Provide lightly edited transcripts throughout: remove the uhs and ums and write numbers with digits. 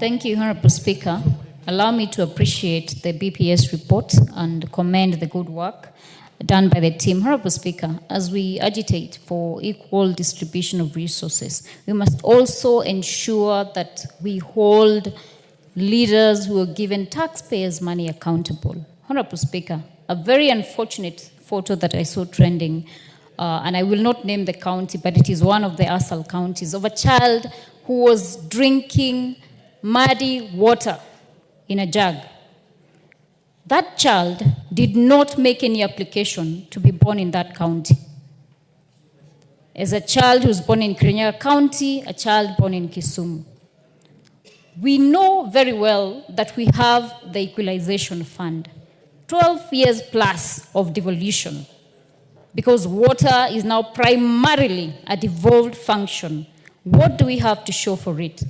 Thank you, Honorable Speaker. Allow me to appreciate the BPS report and commend the good work done by the team. Honorable Speaker, as we agitate for equal distribution of resources, we must also ensure that we hold leaders who are given taxpayers' money accountable. Honorable Speaker, a very unfortunate photo that I saw trending, and I will not name the county, but it is one of the ASAL counties, of a child who was drinking muddy water in a jug. That child did not make any application to be born in that county. As a child who was born in Kirinyaga County, a child born in Kisumu. We know very well that we have the Equalization Fund, 12 years plus of devolution, because water is now primarily a devolved function. What do we have to show for it?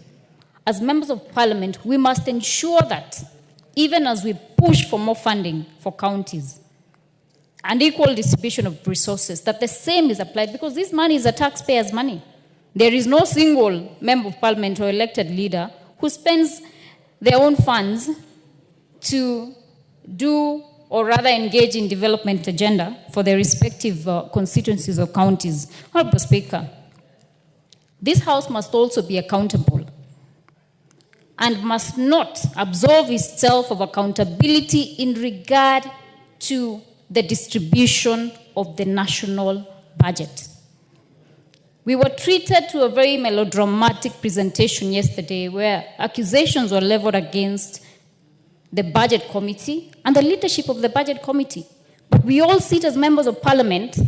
As members of Parliament, we must ensure that even as we push for more funding for counties and equal distribution of resources, that the same is applied, because this money is a taxpayer's money. There is no single member of Parliament or elected leader who spends their own funds to do or rather engage in development agenda for their respective constituencies or counties. Honorable Speaker, this House must also be accountable and must not absolve itself of accountability in regard to the distribution of the national budget. We were treated to a very melodramatic presentation yesterday where accusations were leveled against the Budget Committee and the leadership of the Budget Committee. But we all sit as members of Parliament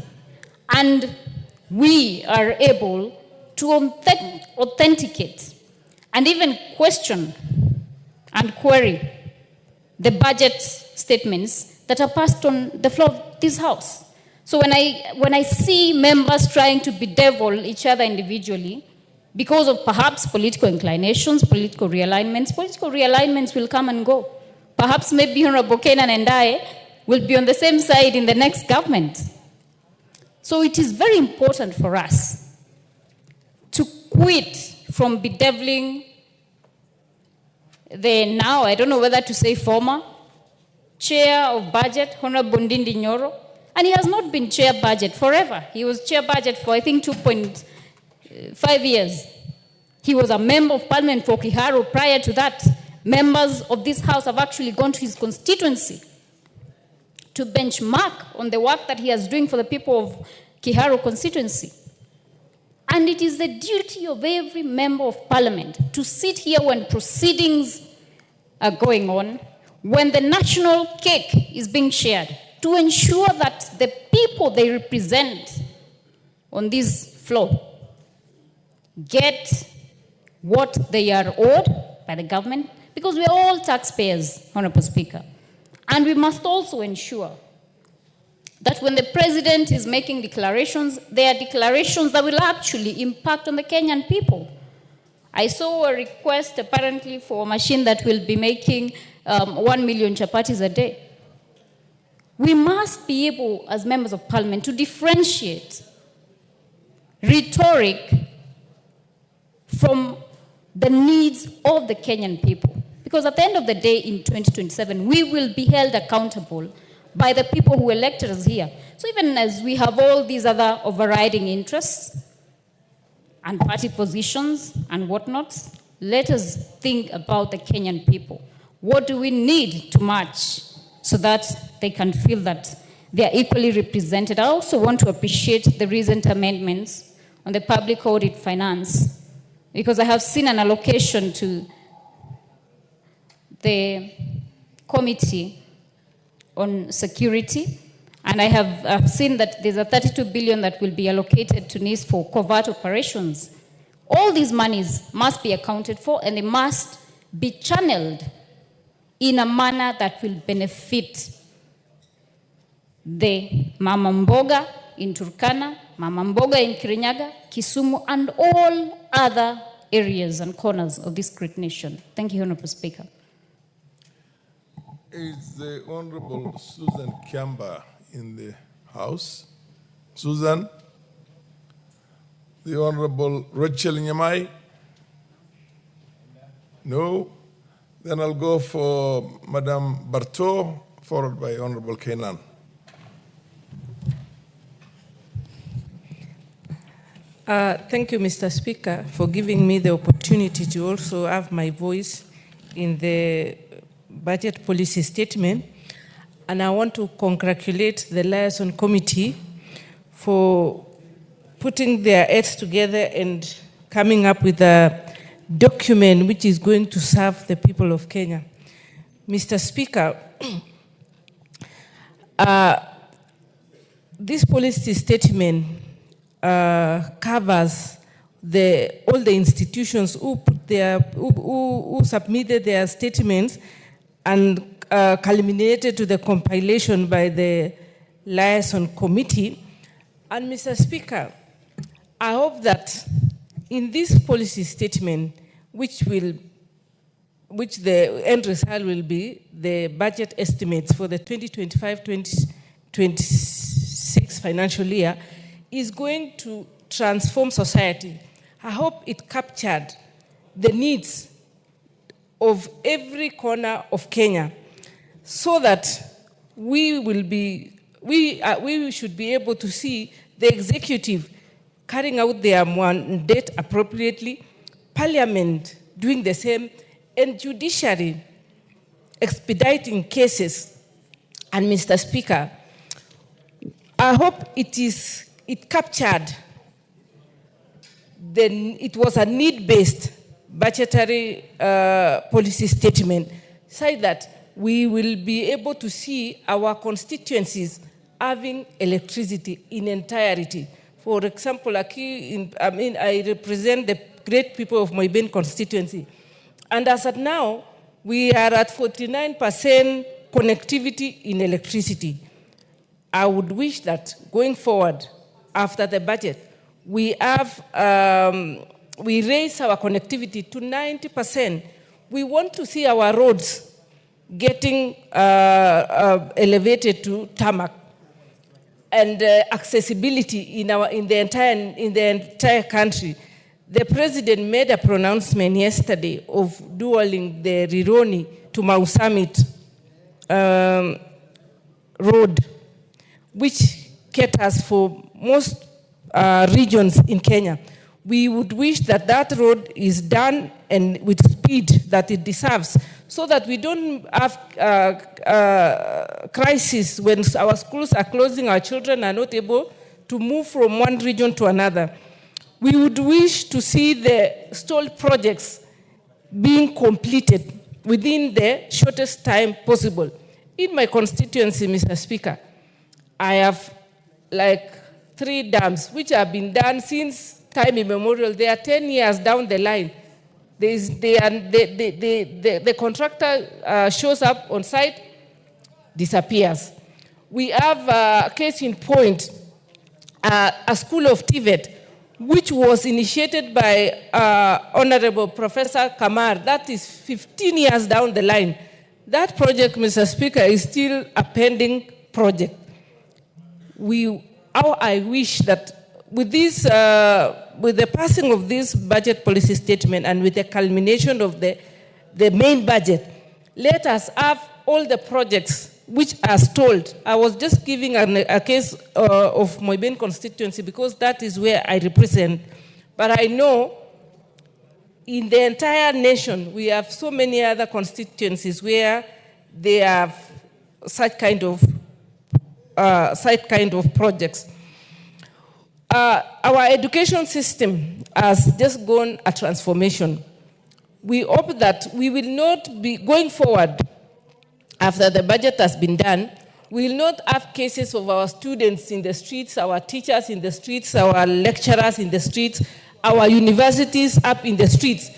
and we are able to authenticate and even question and query the budget statements that are passed on the floor of this House. So when I see members trying to bedevil each other individually because of perhaps political inclinations, political realignments will come and go. Perhaps maybe Honorable Kenan and I will be on the same side in the next government. So it is very important for us to quit from bedeviling the now, I don't know whether to say former, chair of budget, Honorable Ndindi Nyoro. And he has not been chair budget forever. He was chair budget for, I think, 2.5 years. He was a member of Parliament for Kiharu prior to that. Members of this House have actually gone to his constituency to benchmark on the work that he is doing for the people of Kiharu constituency. And it is the duty of every member of Parliament to sit here when proceedings are going on, when the national cake is being shared, to ensure that the people they represent on this floor get what they are owed by the government, because we are all taxpayers, Honorable Speaker. And we must also ensure that when the President is making declarations, they are declarations that will actually impact on the Kenyan people. I saw a request apparently for a machine that will be making 1 million chapatis a day. We must be able, as members of Parliament, to differentiate rhetoric from the needs of the Kenyan people. Because at the end of the day, in 2027, we will be held accountable by the people who elected us here. So even as we have all these other overriding interests and party positions and whatnot, let us think about the Kenyan people. What do we need to match so that they can feel that they are equally represented? I also want to appreciate the recent amendments on the public audit finance, because I have seen an allocation to the Committee on Security, and I have seen that there's a 32 billion that will be allocated to NIS for covert operations. All these monies must be accounted for, and they must be channeled in a manner that will benefit the Mama Mboga in Turkana, Mama Mboga in Kirinyaga, Kisumu, and all other areas and corners of this great nation. Thank you, Honorable Speaker. Is the Honorable Susan Kiamba in the House? Susan? The Honorable Rachel Nyamai? No. Then I'll go for Madame Barto, followed by Honorable Kenan. Thank you, Mr. Speaker, for giving me the opportunity to also have my voice in the budget policy statement. And I want to congratulate the Liaison Committee for putting their heads together and coming up with a document which is going to serve the people of Kenya. Mr. Speaker, this policy statement covers all the institutions who submitted their statements and culminated to the compilation by the Liaison Committee. And Mr. Speaker, I hope that in this policy statement, which the end result will be the budget estimates for the 2025-2026 financial year, is going to transform society. I hope it captured the needs of every corner of Kenya, so that we should be able to see the executive carrying out their mandate appropriately, Parliament doing the same, and judiciary expediting cases. And Mr. Speaker, I hope it captured it was a need-based budgetary policy statement, so that we will be able to see our constituencies having electricity in entirety. For example, I represent the great people of Moiben constituency. And as of now, we are at 49% connectivity in electricity. I would wish that going forward, after the budget, we raise our connectivity to 90%. We want to see our roads getting elevated to tarmac, and accessibility in the entire country. The president made a pronouncement yesterday of dualing the Rironi to Mau Summit road, which caters for most regions in Kenya. We would wish that that road is done and with speed that it deserves, so that we don't have crisis when our schools are closing, our children are not able to move from one region to another. We would wish to see the stalled projects being completed within the shortest time possible. In my constituency, Mr. Speaker, I have like 3 dams which have been done since time immemorial. They are 10 years down the line. The contractor shows up on site, disappears. We have a case in point, a school of TVET, which was initiated by Honorable Professor Kamar. That is 15 years down the line. That project, Mr. Speaker, is still a pending project. I wish that with the passing of this budget policy statement and with the culmination of the main budget, let us have all the projects which are stalled. I was just giving a case of Moiben constituency because that is where I represent. But I know in the entire nation, we have so many other constituencies where they have such kind of projects. Our education system has just gone a transformation. We hope that we will not be going forward after the budget has been done. We will not have cases of our students in the streets, our teachers in the streets, our lecturers in the streets, our universities up in the streets,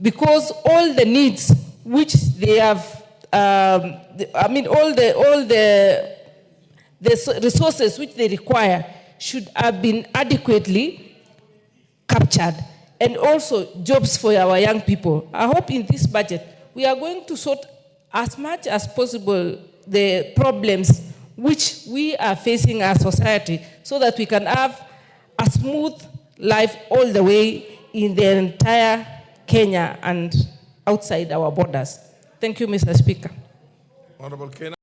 because all the needs which they have, all the resources which they require should have been adequately captured, and also jobs for our young people. I hope in this budget we are going to sort as much as possible the problems which we are facing as society, so that we can have a smooth life all the way in the entire Kenya and outside our borders. Thank you, Mr. Speaker. Honorable Kena.